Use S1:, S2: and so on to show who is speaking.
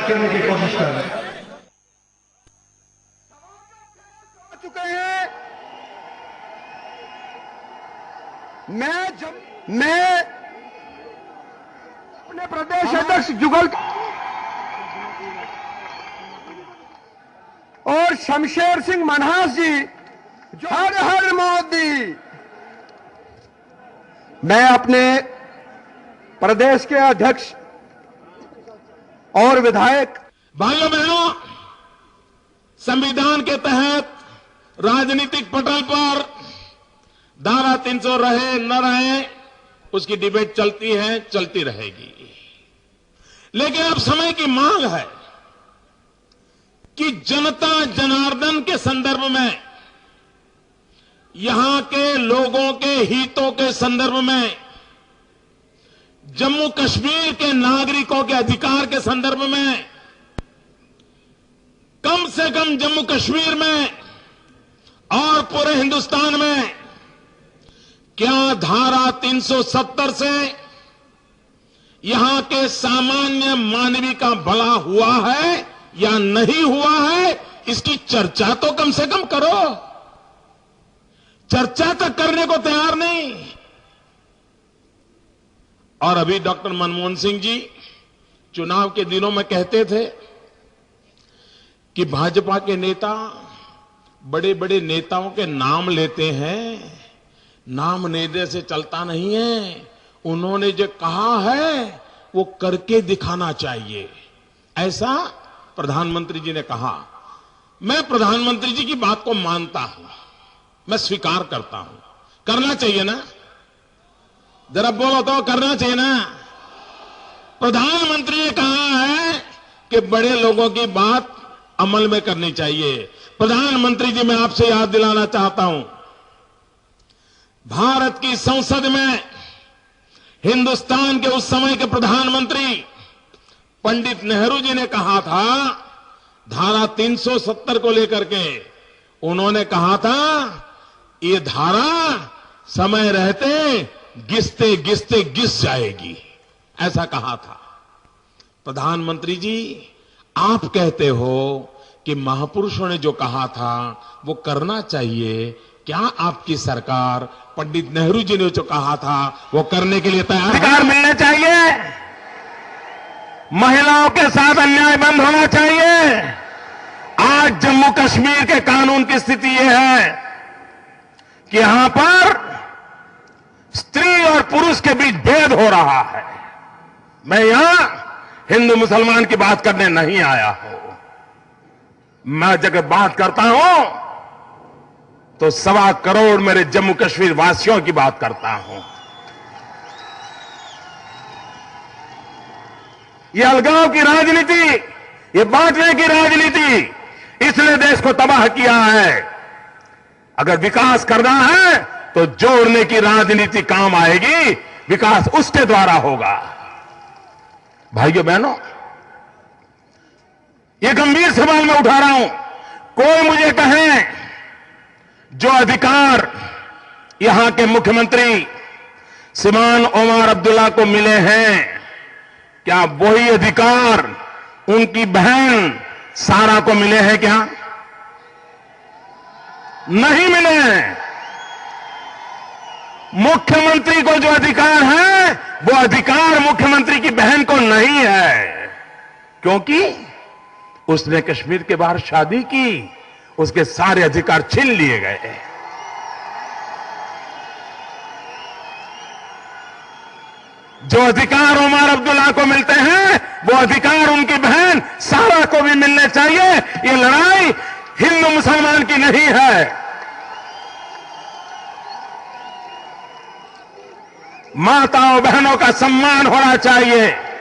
S1: करने की कोशिश कर रहे हैं।
S2: चुके हैं। मैं अपने प्रदेश अध्यक्ष जुगल और शमशेर सिंह मनहास जी, हर हर मोदी। मैं अपने प्रदेश के अध्यक्ष और विधायक
S3: भाइयों बहनों, संविधान के तहत राजनीतिक पटल पर धारा 300 रहे न रहे, उसकी डिबेट चलती है, चलती रहेगी। लेकिन अब समय की मांग है कि जनता जनार्दन के संदर्भ में, यहां के लोगों के हितों के संदर्भ में, जम्मू कश्मीर के नागरिकों के अधिकार के संदर्भ में, कम से कम जम्मू कश्मीर में और पूरे हिंदुस्तान में क्या धारा 370 से यहां के सामान्य मानवी का भला हुआ है या नहीं हुआ है, इसकी चर्चा तो कम से कम करो। चर्चा तक करने को तैयार नहीं। और अभी डॉक्टर मनमोहन सिंह जी चुनाव के दिनों में कहते थे कि भाजपा के नेता बड़े बड़े नेताओं के नाम लेते हैं, नाम लेने से चलता नहीं है, उन्होंने जो कहा है वो करके दिखाना चाहिए, ऐसा प्रधानमंत्री जी ने कहा। मैं प्रधानमंत्री जी की बात को मानता हूं, मैं स्वीकार करता हूं। करना चाहिए ना, जरा बोलो तो, करना चाहिए ना। प्रधानमंत्री ने कहा है कि बड़े लोगों की बात अमल में करनी चाहिए। प्रधानमंत्री जी, मैं आपसे याद दिलाना चाहता हूं, भारत की संसद में हिंदुस्तान के उस समय के प्रधानमंत्री पंडित नेहरू जी ने कहा था, धारा 370 को लेकर के उन्होंने कहा था, ये धारा समय रहते घिसते घिसते घिस जाएगी, ऐसा कहा था। प्रधानमंत्री जी, आप कहते हो कि महापुरुषों ने जो कहा था वो करना चाहिए, क्या आपकी सरकार पंडित नेहरू जी ने जो कहा था वो करने के लिए तैयार है?
S2: अधिकार मिलने चाहिए, महिलाओं के साथ अन्याय बंद होना चाहिए। आज जम्मू कश्मीर के कानून की स्थिति यह है कि यहां पर स्त्री और पुरुष के बीच भेद हो रहा है। मैं यहां हिंदू मुसलमान की बात करने नहीं आया हूं। मैं जब बात करता हूं तो 1.25 करोड़ मेरे जम्मू कश्मीर वासियों की बात करता हूं। ये अलगाव की राजनीति, ये बांटने की राजनीति, इसने देश को तबाह किया है। अगर विकास करना है तो जोड़ने की राजनीति काम आएगी, विकास उसके द्वारा होगा। भाइयों बहनों, ये गंभीर सवाल मैं उठा रहा हूं। कोई मुझे कहे जो अधिकार यहां के मुख्यमंत्री श्रीमान ओमर अब्दुल्ला को मिले हैं, क्या वही अधिकार उनकी बहन सारा को मिले हैं? क्या नहीं मिले हैं। मुख्यमंत्री को जो अधिकार है वो अधिकार मुख्यमंत्री की बहन को नहीं है, क्योंकि उसने कश्मीर के बाहर शादी की, उसके सारे अधिकार छीन लिए गए। जो अधिकार उमर अब्दुल्ला को मिलते हैं वो अधिकार उनकी बहन सारा को भी मिलने चाहिए। ये लड़ाई हिंदू मुसलमान की नहीं है। माताओं बहनों का सम्मान होना चाहिए।